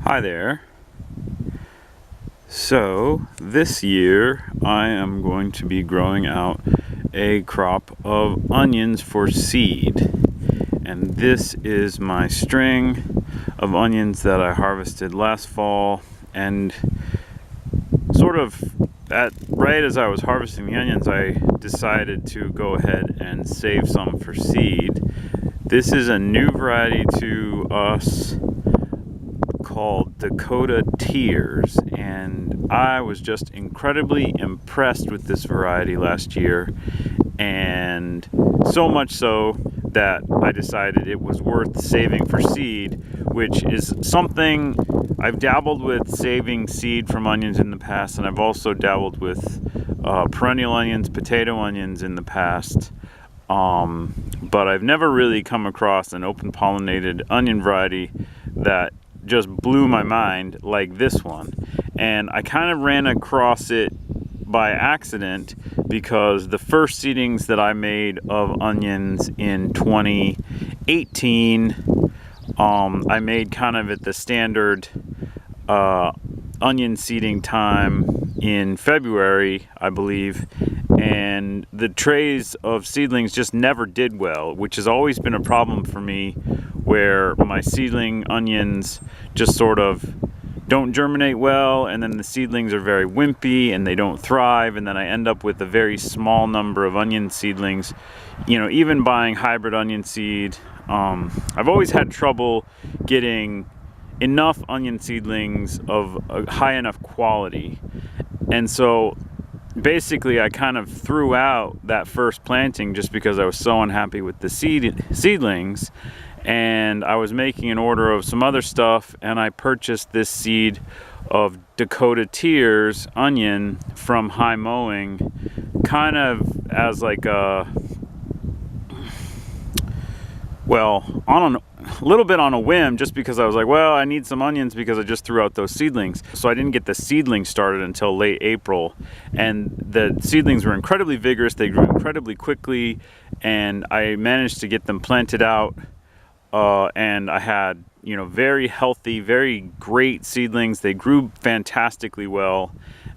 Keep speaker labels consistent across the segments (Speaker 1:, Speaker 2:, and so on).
Speaker 1: Hi there. So this year I am going to be growing out a crop of onions for seed, and this is my string of onions that I harvested last fall. And sort of right as I was harvesting the onions, I decided to go ahead and save some for seed. This is a new variety to us called Dakota Tears, and I was just incredibly impressed with this variety last year, and so much so that I decided it was worth saving for seed, which is something I've dabbled with, saving seed from onions in the past, and I've also dabbled with perennial onions, potato onions in the past, but I've never really come across an open pollinated onion variety that just blew my mind like this one. And I kind of ran across it by accident because the first seedings that I made of onions in 2018, I made kind of at the standard onion seeding time in February, I believe, and the trays of seedlings just never did well, which has always been a problem for me, where my seedling onions just sort of don't germinate well, and then the seedlings are very wimpy and they don't thrive, and then I end up with a very small number of onion seedlings. You know, even buying hybrid onion seed, I've always had trouble getting enough onion seedlings of a high enough quality. And so basically I kind of threw out that first planting just because I was so unhappy with the seedlings. And I was making an order of some other stuff, and I purchased this seed of Dakota Tears onion from High Mowing, kind of as like a, well, on a little bit on a whim, just because I was like, well, I need some onions because I just threw out those seedlings. So I didn't get the seedlings started until late April, and the seedlings were incredibly vigorous. They grew incredibly quickly, and I managed to get them planted out. And I had, very healthy, very great seedlings. They grew fantastically well.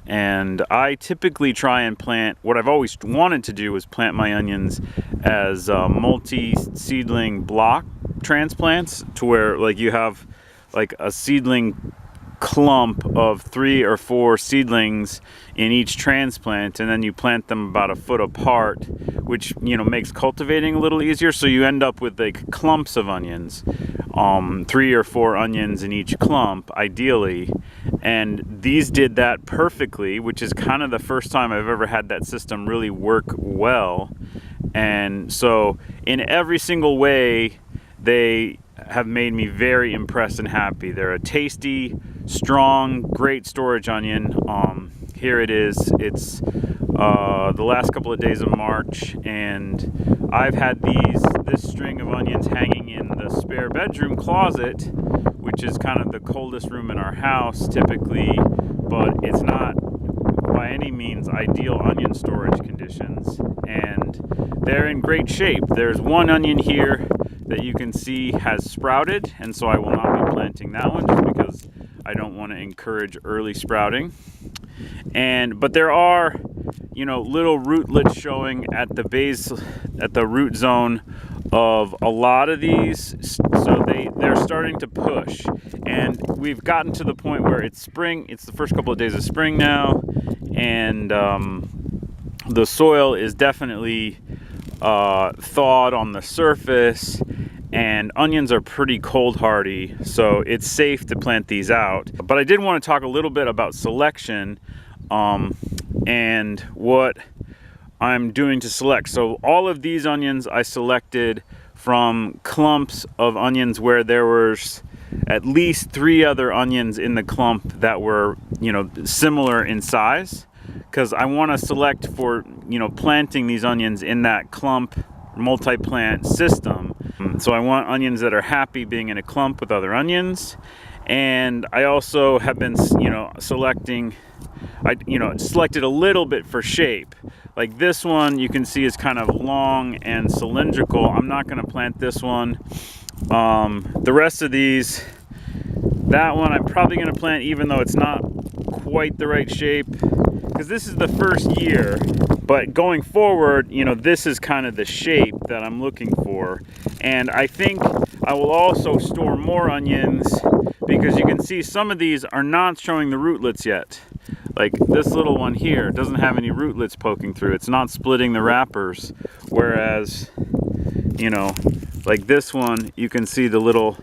Speaker 1: And I typically try and plant, what I've always wanted to do is plant my onions as multi-seedling block transplants, to where like you have like a seedling clump of 3 or 4 seedlings in each transplant, and then you plant them about a foot apart, which makes cultivating a little easier. So you end up with like clumps of onions, 3 or 4 onions in each clump ideally, and these did that perfectly, which is kind of the first time I've ever had that system really work well. And so in every single way they have made me very impressed and happy. They're a tasty, strong, great storage onion. Here it is. It's the last couple of days of March, and I've had this string of onions hanging in the spare bedroom closet, which is kind of the coldest room in our house typically, but it's not by any means ideal onion storage conditions, and they're in great shape. There's one onion here that you can see has sprouted, and so I will not be planting that one just because I don't want to encourage early sprouting. But there are, little rootlets showing at the base, at the root zone of a lot of these, so they're starting to push, and we've gotten to the point where it's spring. It's the first couple of days of spring now, and the soil is definitely thawed on the surface, and onions are pretty cold hardy, so it's safe to plant these out. But I did want to talk a little bit about selection, and what I'm doing to select. So all of these onions I selected from clumps of onions where there was at least 3 other onions in the clump that were, similar in size, because I want to select for, planting these onions in that clump multi-plant system. So I want onions that are happy being in a clump with other onions. And I also have been, selecting, I selected a little bit for shape. Like this one, you can see is kind of long and cylindrical. I'm not going to plant this one. The rest of these That one I'm probably going to plant even though it's not quite the right shape, because this is the first year. But going forward, you know, this is kind of the shape that I'm looking for. And I think I will also store more onions, because you can see some of these are not showing the rootlets yet. Like this little one here doesn't have any rootlets poking through. It's not splitting the wrappers. Whereas, you know, like this one, you can see the little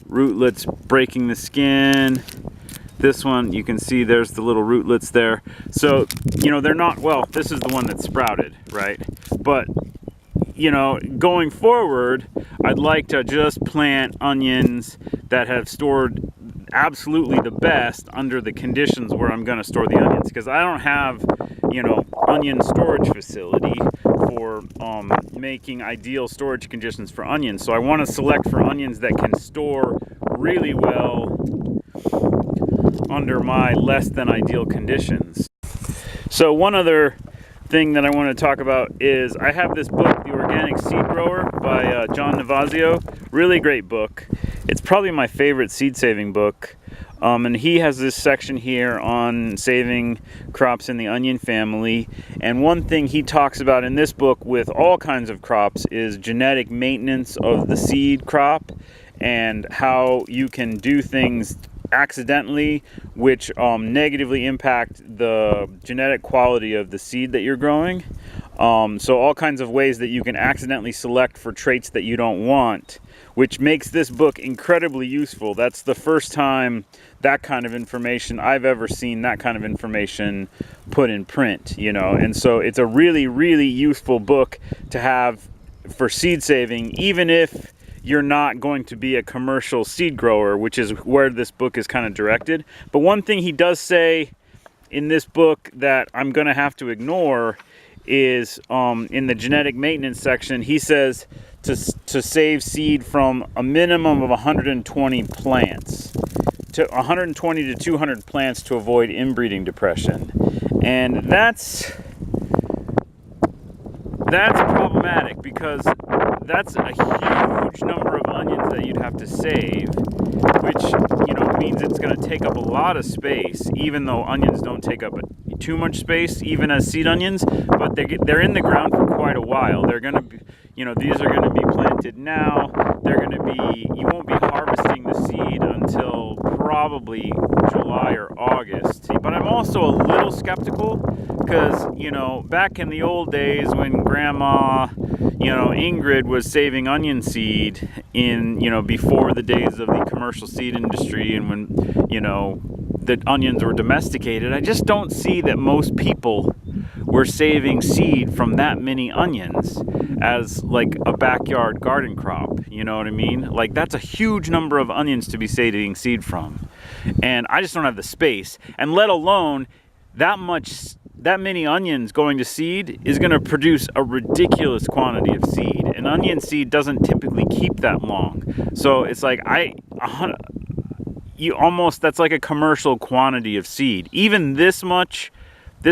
Speaker 1: rootlets breaking the skin. This one, you can see there's the little rootlets there. So, you know, they're not, well, this is the one that sprouted, right? But, you know, going forward, I'd like to just plant onions that have stored absolutely the best under the conditions where I'm going to store the onions, because I don't have, you know, onion storage facility for making ideal storage conditions for onions. So I want to select for onions that can store really well under my less than ideal conditions. So one other thing that I want to talk about is I have this book, The Organic Seed Grower by John Navazio. Really great book. It's probably my favorite seed saving book. And he has this section here on saving crops in the onion family. And one thing he talks about in this book with all kinds of crops is genetic maintenance of the seed crop, and how you can do things accidentally which negatively impact the genetic quality of the seed that you're growing. So all kinds of ways that you can accidentally select for traits that you don't want, which makes this book incredibly useful. That's the first time that kind of information I've ever seen, that kind of information put in print, you know. And so it's a really, really useful book to have for seed saving, even if you're not going to be a commercial seed grower, which is where this book is kind of directed. But one thing he does say in this book that I'm going to have to ignore is in the genetic maintenance section, he says to save seed from a minimum of 120 plants, to 120 to 200 plants to avoid inbreeding depression. And that's problematic, because that's a huge number of onions that you'd have to save, which, you know, means it's going to take up a lot of space, even though onions don't take up too much space, even as seed onions, but they're in the ground for quite a while. They're going to be, you know, these are going to be planted now. They're going to be, you won't be harvesting the seed until probably July or August. But I'm also a little skeptical, because, you know, back in the old days when Grandma, you know, Ingrid was saving onion seed in, you know, before the days of the commercial seed industry, and when, you know, the onions were domesticated, I just don't see that most people were saving seed from that many onions as like a backyard garden crop. You know what I mean? Like, that's a huge number of onions to be saving seed from. And I just don't have the space, and let alone that many onions going to seed is going to produce a ridiculous quantity of seed. And onion seed doesn't typically keep that long. So it's like that's like a commercial quantity of seed. Even this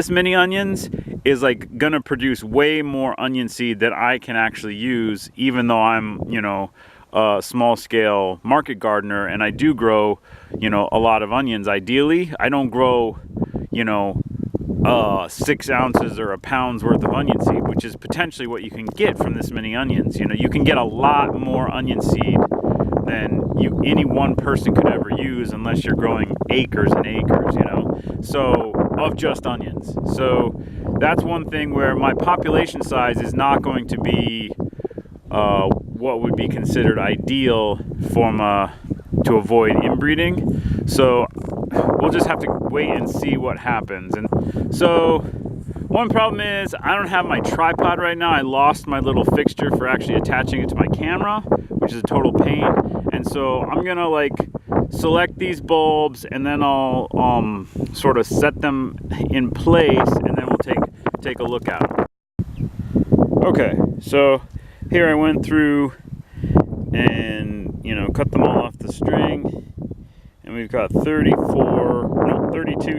Speaker 1: many onions is like going to produce way more onion seed that I can actually use, even though I'm, you know, a small scale market gardener, and I do grow, you know, a lot of onions. Ideally, I don't grow, you know, 6 ounces or a pound's worth of onion seed, which is potentially what you can get from this many onions. You know, you can get a lot more onion seed than any one person could ever use, unless you're growing acres and acres, you know, so of just onions. So that's one thing where my population size is not going to be what would be considered ideal to avoid inbreeding. So we'll just have to wait and see what happens. And so one problem is I don't have my tripod right now. I lost my little fixture for actually attaching it to my camera, which is a total pain. And so I'm gonna like select these bulbs, and then I'll sort of set them in place, and then we'll take a look at them. Okay, so here I went through and, you know, cut them all off the string, and we've got 32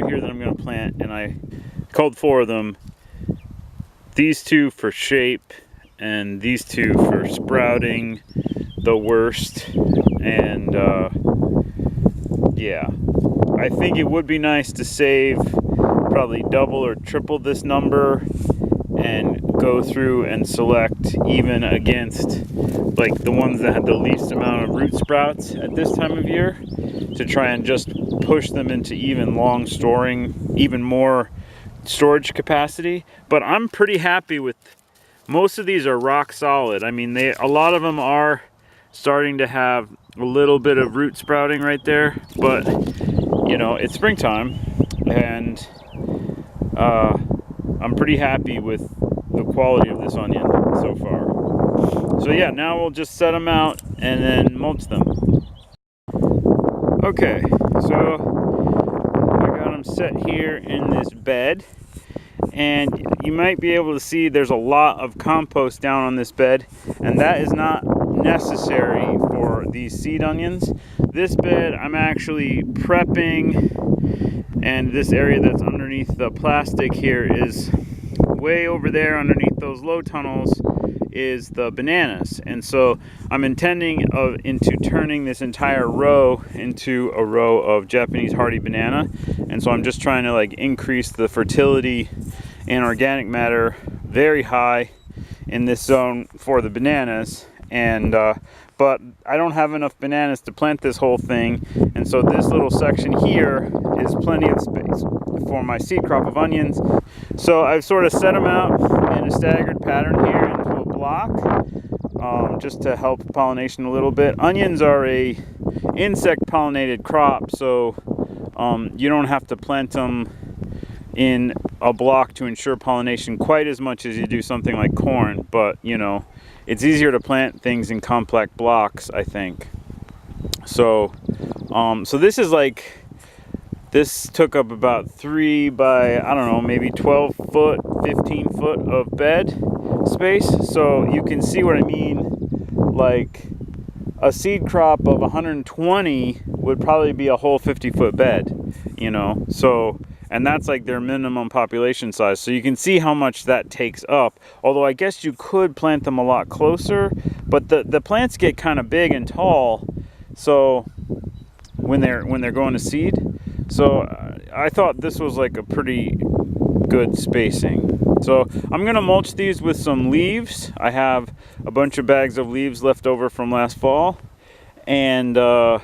Speaker 1: here that I'm going to plant, and I called 4 of them. These 2 for shape, and these 2 for sprouting the worst, and yeah, I think it would be nice to save probably double or triple this number and go through and select even against like the ones that had the least amount of root sprouts at this time of year, to try and just push them into even long storing, even more storage capacity. But I'm pretty happy with most of these. Are rock solid. I mean, a lot of them are starting to have a little bit of root sprouting right there, but you know, it's springtime, and I'm pretty happy with the quality of this onion so far. So yeah, now we'll just set them out and then mulch them. Okay, so I got them set here in this bed, and you might be able to see there's a lot of compost down on this bed, and that is not necessary for these seed onions. This bed I'm actually prepping, and this area that's underneath the plastic here is way over there underneath those low tunnels is the bananas. And so I'm intending into turning this entire row into a row of Japanese hardy banana. And so I'm just trying to like increase the fertility and organic matter very high in this zone for the bananas. And but I don't have enough bananas to plant this whole thing, and so this little section here is plenty of space for my seed crop of onions. So I've sort of set them out in a staggered pattern here into a block, just to help pollination a little bit. Onions are a insect pollinated crop, so you don't have to plant them in a block to ensure pollination quite as much as you do something like corn, but you know, it's easier to plant things in complex blocks, I think. So so this is like, this took up about 3 by, I don't know, maybe 12 foot, 15 foot of bed space. So you can see what I mean. Like a seed crop of 120 would probably be a whole 50-foot bed, you know. So, and that's like their minimum population size. So you can see how much that takes up. Although I guess you could plant them a lot closer, but the plants get kind of big and tall. So when they're going to seed, so I thought this was like a pretty good spacing. So I'm gonna mulch these with some leaves. I have a bunch of bags of leaves left over from last fall, and then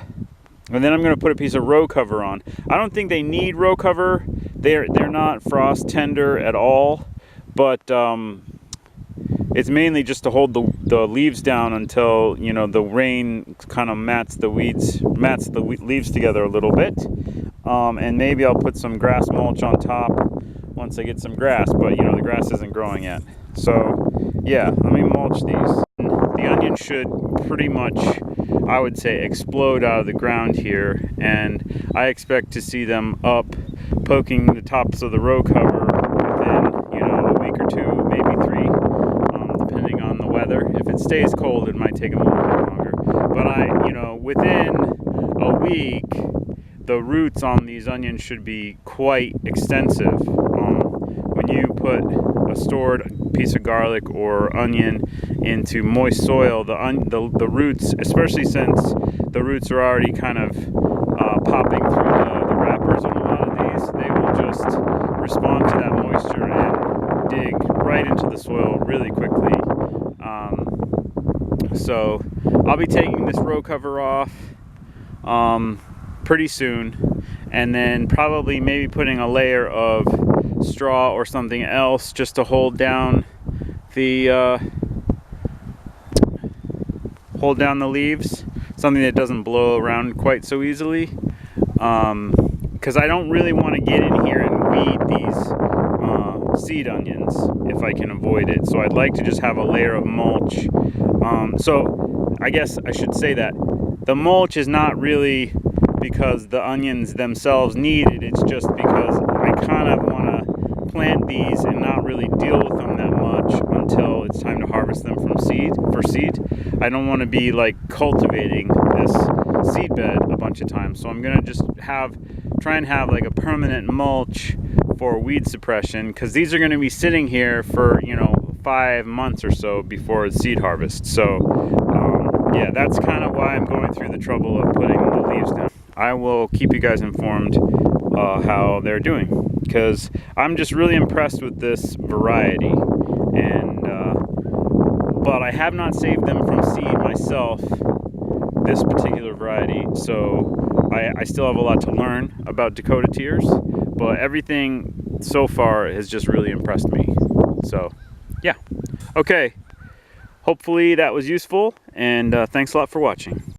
Speaker 1: I'm gonna put a piece of row cover on. I don't think they need row cover. They're not frost tender at all, but it's mainly just to hold the leaves down until, you know, the rain kind of mats the leaves together a little bit. And maybe I'll put some grass mulch on top once I get some grass, but you know, the grass isn't growing yet. So yeah, let me mulch these. The onion should pretty much, I would say, explode out of the ground here, and I expect to see them up poking the tops of the row cover within, you know, a week or two, maybe 3, depending on the weather. If it stays cold, it might take them a little bit longer, but you know, within a week the roots on these onions should be quite extensive. When you put a stored piece of garlic or onion into moist soil, the roots, especially since the roots are already kind of popping through the wrappers on a lot of these, they will just respond to that moisture and dig right into the soil really quickly. So I'll be taking this row cover off pretty soon, and then probably maybe putting a layer of straw or something else just to hold down the leaves, something that doesn't blow around quite so easily, because I don't really want to get in here and weed these seed onions if I can avoid it. So I'd like to just have a layer of mulch. So I guess I should say that the mulch is not really because the onions themselves need it. It's just because I kind of want to plant these and not really deal with them that much until it's time to harvest them for seed. I don't want to be like cultivating this seed bed a bunch of times. So I'm gonna just try and have like a permanent mulch for weed suppression, because these are going to be sitting here for, you know, 5 months or so before seed harvest. So yeah, that's kind of why I'm going through the trouble of putting the leaves down. I will keep you guys informed how they're doing, because I'm just really impressed with this variety. And but I have not saved them from seed myself, this particular variety, so I still have a lot to learn about Dakota Tears, but everything so far has just really impressed me. So yeah, okay, hopefully that was useful, and thanks a lot for watching.